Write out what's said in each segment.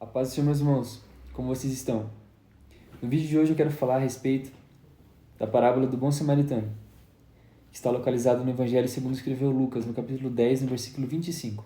A paz do Senhor, meus irmãos, como vocês estão? No vídeo de hoje eu quero falar a respeito da parábola do bom samaritano, que está localizado no Evangelho segundo escreveu Lucas, no capítulo 10, no versículo 25.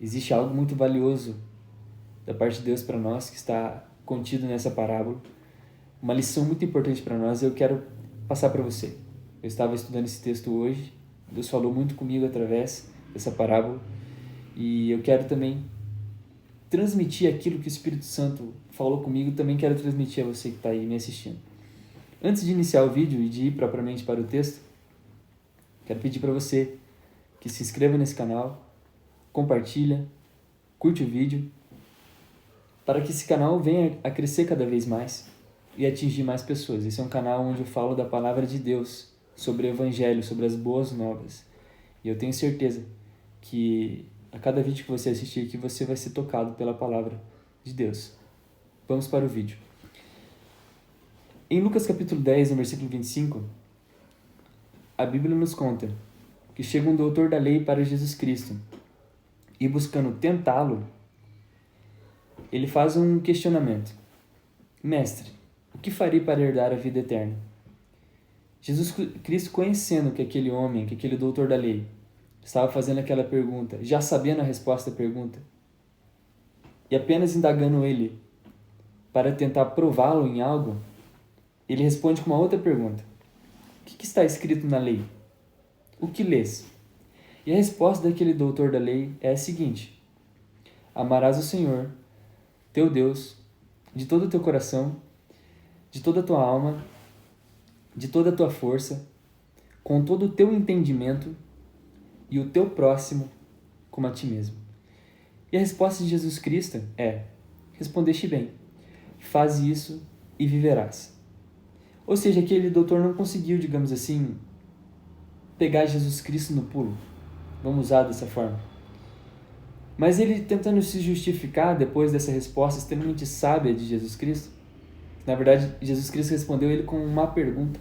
Existe algo muito valioso da parte de Deus para nós que está contido nessa parábola, uma lição muito importante para nós e eu quero passar para você. Eu estava estudando esse texto hoje, Deus falou muito comigo através dessa parábola e eu quero também transmitir aquilo que o Espírito Santo falou comigo, também quero transmitir a você que está aí me assistindo. Antes de iniciar o vídeo e de ir propriamente para o texto, quero pedir para você que se inscreva nesse canal, compartilha, curte o vídeo, para que esse canal venha a crescer cada vez mais e atingir mais pessoas. Esse é um canal onde eu falo da palavra de Deus, sobre o Evangelho, sobre as boas novas. E eu tenho certeza que a cada vídeo que você assistir aqui, você vai ser tocado pela palavra de Deus. Vamos para o vídeo. Em Lucas capítulo 10, no versículo 25, a Bíblia nos conta que chega um doutor da lei para Jesus Cristo e buscando tentá-lo, ele faz um questionamento. Mestre, o que farei para herdar a vida eterna? Jesus Cristo, conhecendo que aquele homem, que aquele doutor da lei, estava fazendo aquela pergunta, já sabendo a resposta da pergunta, e apenas indagando ele para tentar prová-lo em algo, ele responde com uma outra pergunta. O que está escrito na lei? O que lês? E a resposta daquele doutor da lei é a seguinte: amarás o Senhor, teu Deus, de todo o teu coração, de toda a tua alma, de toda a tua força, com todo o teu entendimento, e o teu próximo como a ti mesmo. E a resposta de Jesus Cristo é: respondeste bem, faze isso e viverás. Ou seja, aquele doutor não conseguiu, digamos assim, pegar Jesus Cristo no pulo. Vamos usar dessa forma. Mas ele tentando se justificar depois dessa resposta extremamente sábia de Jesus Cristo, na verdade, Jesus Cristo respondeu ele com uma pergunta.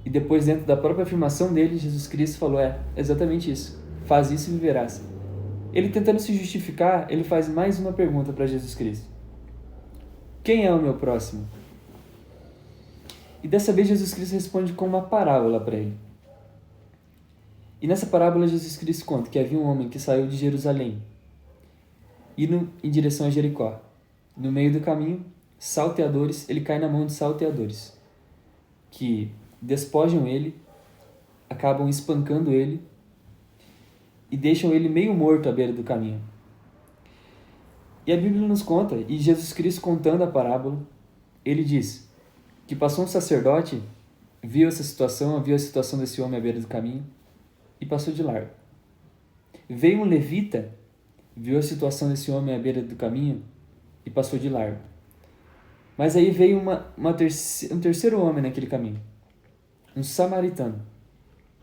E depois, dentro da própria afirmação dele, Jesus Cristo falou, exatamente isso. Faz isso e viverás. Ele tentando se justificar, ele faz mais uma pergunta para Jesus Cristo. Quem é o meu próximo? E dessa vez Jesus Cristo responde com uma parábola para ele. E nessa parábola Jesus Cristo conta que havia um homem que saiu de Jerusalém, indo em direção a Jericó. No meio do caminho, ele cai na mão de salteadores, que despojam ele, acabam espancando ele e deixam ele meio morto à beira do caminho. E a Bíblia nos conta, e Jesus Cristo contando a parábola, ele diz que passou um sacerdote, viu a situação desse homem à beira do caminho e passou de largo. Veio um levita, viu a situação desse homem à beira do caminho e passou de largo. Mas aí veio um terceiro homem naquele caminho, um samaritano,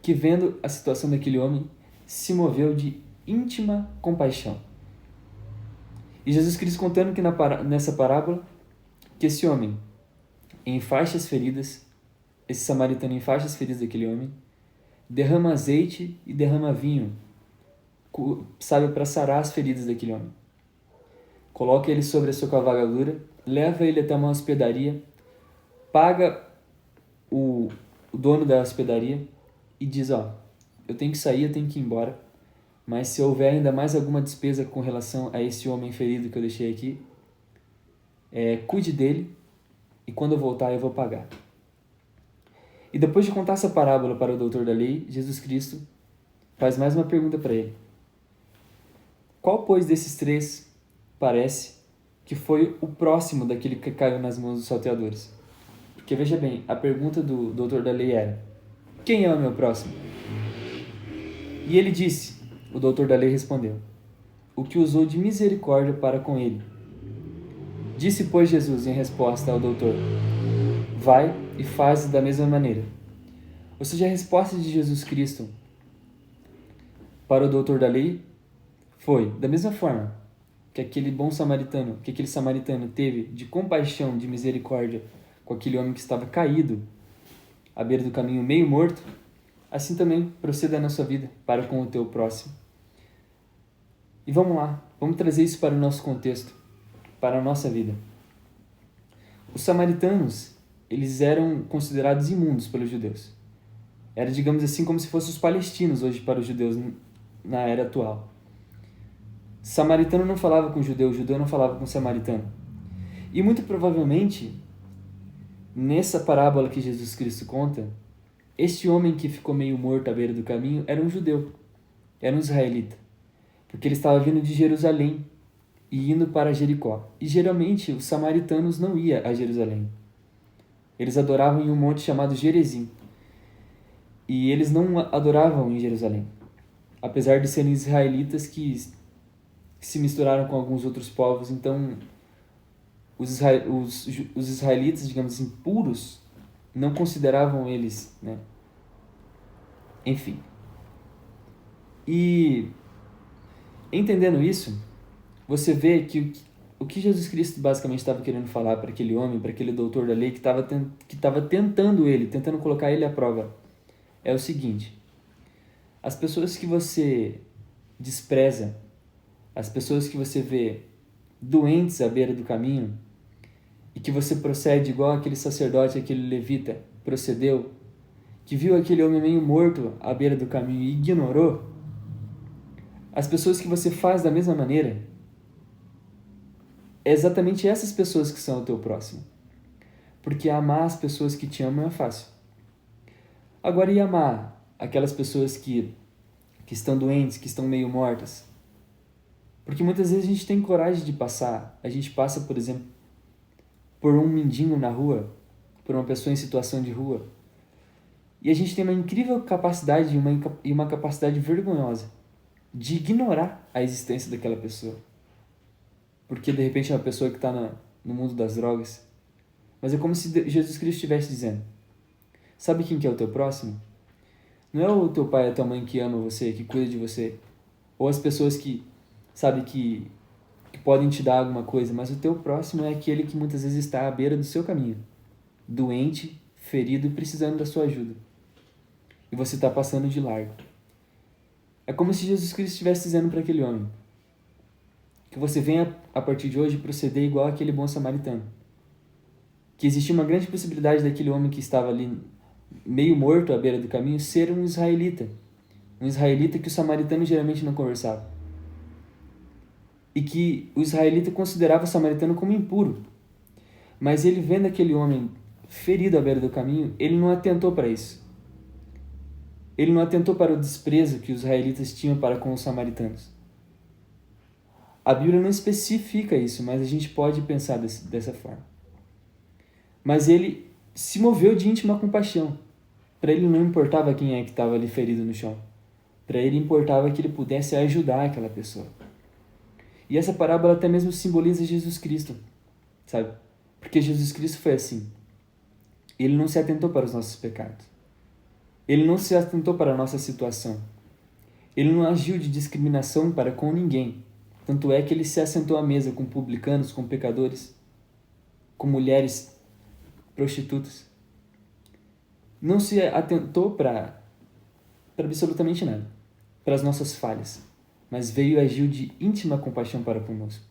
que vendo a situação daquele homem, se moveu de íntima compaixão. E Jesus Cristo contando que nessa parábola, que esse homem enfaixa as feridas, esse samaritano enfaixa as feridas daquele homem, derrama azeite e derrama vinho, sabe, para sarar as feridas daquele homem. Coloca ele sobre a sua cavalgadura, leva ele até uma hospedaria, paga o dono da hospedaria e diz, eu tenho que sair, eu tenho que ir embora, mas se houver ainda mais alguma despesa com relação a esse homem ferido que eu deixei aqui, cuide dele e quando eu voltar eu vou pagar. E depois de contar essa parábola para o doutor da lei, Jesus Cristo faz mais uma pergunta para ele. Qual, pois, desses três parece que foi o próximo daquele que caiu nas mãos dos salteadores? Porque veja bem, a pergunta do doutor da lei era: quem é o meu próximo? E ele disse, o doutor da lei respondeu, o que usou de misericórdia para com ele. Disse, pois, Jesus em resposta ao doutor, vai e faz da mesma maneira. Ou seja, a resposta de Jesus Cristo para o doutor da lei foi, da mesma forma que aquele samaritano teve de compaixão, de misericórdia com aquele homem que estava caído à beira do caminho, meio morto, assim também proceda na sua vida para com o teu próximo. E vamos lá, vamos trazer isso para o nosso contexto, para a nossa vida. Os samaritanos, eles eram considerados imundos pelos judeus. Era, digamos assim, como se fossem os palestinos hoje para os judeus na era atual. Samaritano não falava com judeu não falava com samaritano. E muito provavelmente, nessa parábola que Jesus Cristo conta, este homem que ficou meio morto à beira do caminho era um judeu, era um israelita, porque ele estava vindo de Jerusalém e indo para Jericó. E geralmente os samaritanos não iam a Jerusalém. Eles adoravam em um monte chamado Gerizim. E eles não adoravam em Jerusalém, apesar de serem israelitas que se misturaram com alguns outros povos. Então, os israelitas, digamos assim, puros, não consideravam eles, né? Enfim. E entendendo isso, você vê que o que Jesus Cristo basicamente estava querendo falar para aquele homem, para aquele doutor da lei que estava tentando colocar ele à prova, é o seguinte: as pessoas que você despreza, as pessoas que você vê doentes à beira do caminho e que você procede igual aquele sacerdote, aquele levita procedeu, que viu aquele homem meio morto à beira do caminho e ignorou, as pessoas que você faz da mesma maneira, é exatamente essas pessoas que são o teu próximo. Porque amar as pessoas que te amam é fácil. Agora, e amar aquelas pessoas que estão doentes, que estão meio mortas? Porque muitas vezes a gente tem coragem de passar. A gente passa, por exemplo, por um mendigo na rua, por uma pessoa em situação de rua. E a gente tem uma incrível capacidade e uma capacidade vergonhosa de ignorar a existência daquela pessoa. Porque de repente é uma pessoa que está no mundo das drogas. Mas é como se Jesus Cristo estivesse dizendo: sabe quem que é o teu próximo? Não é o teu pai e a tua mãe que ama você, que cuida de você. Ou as pessoas que, sabe, que podem te dar alguma coisa. Mas o teu próximo é aquele que muitas vezes está à beira do seu caminho. Doente, ferido e precisando da sua ajuda. E você está passando de largo. É como se Jesus Cristo estivesse dizendo para aquele homem que você venha, a partir de hoje, proceder igual aquele bom samaritano. Que existia uma grande possibilidade daquele homem que estava ali meio morto à beira do caminho ser um israelita. Um israelita que o samaritano geralmente não conversava. E que o israelita considerava o samaritano como impuro. Mas ele, vendo aquele homem ferido à beira do caminho, ele não atentou para isso. Ele não atentou para o desprezo que os israelitas tinham para com os samaritanos. A Bíblia não especifica isso, mas a gente pode pensar dessa forma. Mas ele se moveu de íntima compaixão. Para ele não importava quem é que estava ali ferido no chão. Para ele importava que ele pudesse ajudar aquela pessoa. E essa parábola até mesmo simboliza Jesus Cristo, sabe? Porque Jesus Cristo foi assim. Ele não se atentou para os nossos pecados. Ele não se atentou para a nossa situação. Ele não agiu de discriminação para com ninguém. Tanto é que ele se assentou à mesa com publicanos, com pecadores, com mulheres prostitutas. Não se atentou para absolutamente nada, para as nossas falhas, mas veio e agiu de íntima compaixão para conosco.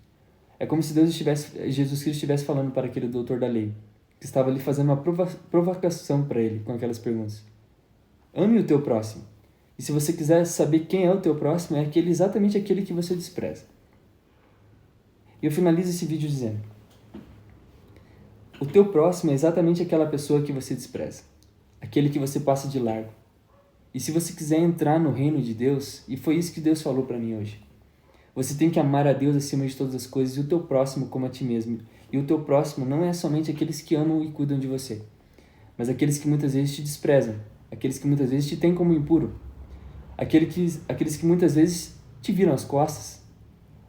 É como se Jesus Cristo estivesse falando para aquele doutor da lei, que estava ali fazendo uma provocação para ele com aquelas perguntas. Ame o teu próximo. E se você quiser saber quem é o teu próximo, é exatamente aquele que você despreza. E eu finalizo esse vídeo dizendo: o teu próximo é exatamente aquela pessoa que você despreza, aquele que você passa de largo. E se você quiser entrar no reino de Deus, e foi isso que Deus falou para mim hoje, você tem que amar a Deus acima de todas as coisas e o teu próximo como a ti mesmo. E o teu próximo não é somente aqueles que amam e cuidam de você, mas aqueles que muitas vezes te desprezam, aqueles que muitas vezes te têm como impuro, aqueles que muitas vezes te viram as costas,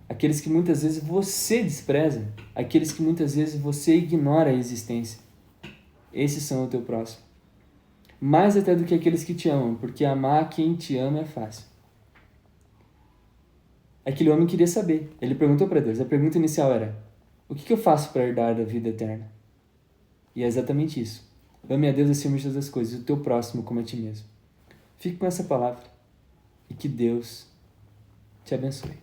aqueles que muitas vezes você despreza, aqueles que muitas vezes você ignora a existência. Esses são o teu próximo. Mais até do que aqueles que te amam, porque amar quem te ama é fácil. Aquele homem queria saber. Ele perguntou para Deus. A pergunta inicial era: o que eu faço para herdar a vida eterna? E é exatamente isso. Ame a Deus acima de todas as coisas, e o teu próximo como a ti mesmo. Fique com essa palavra e que Deus te abençoe.